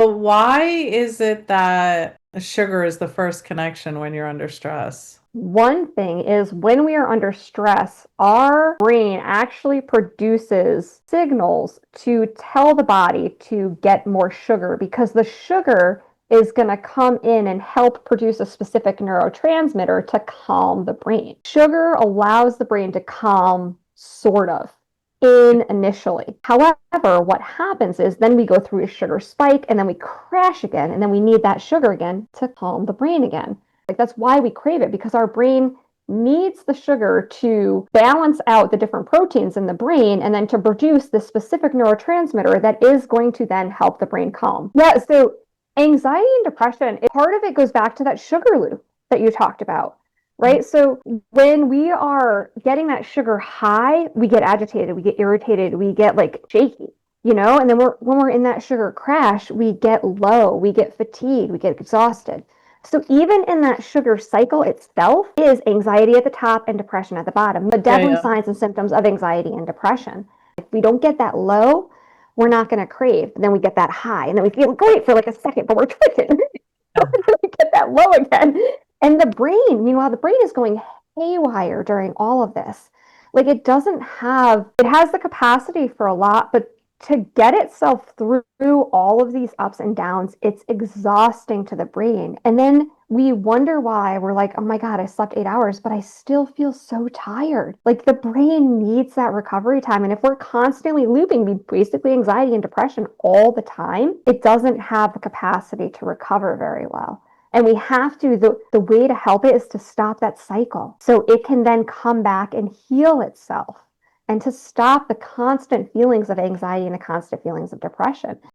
But why is it that sugar is the first connection when you're under stress? One thing is when we are under stress, our brain actually produces signals to tell the body to get more sugar because the sugar is going to come in and help produce a specific neurotransmitter to calm the brain. Sugar allows the brain to calm, sort of, in initially. However, what happens is then we go through a sugar spike and then we crash again, and then we need that sugar again to calm the brain again. Like that's why we crave it because our brain needs the sugar to balance out the different proteins in the brain and then to produce this specific neurotransmitter that is going to then help the brain calm. Yeah, so anxiety and depression, part of it goes back to that sugar loop that you talked about, right? So when we are getting that sugar high, we get agitated, we get irritated, we get like shaky, and then when we're in that sugar crash, we get low, we get fatigued, we get exhausted. So even in that sugar cycle itself is anxiety at the top and depression at the bottom, but Yeah, definitely yeah. signs and symptoms of anxiety and depression. If we don't get that low, we're not going to crave. Then we get that high, and then we feel great for like a second, but we're twitching. We get that low again. And the brain, meanwhile, the brain is going haywire during all of this. Like it has the capacity for a lot, but to get itself through all of these ups and downs, it's exhausting to the brain. And then we wonder why we're like, oh my God, I slept 8 hours, but I still feel so tired. Like the brain needs that recovery time. And if we're constantly looping basically anxiety and depression all the time, it doesn't have the capacity to recover very well. And we have to, the way to help it is to stop that cycle so it can then come back and heal itself and to stop the constant feelings of anxiety and the constant feelings of depression.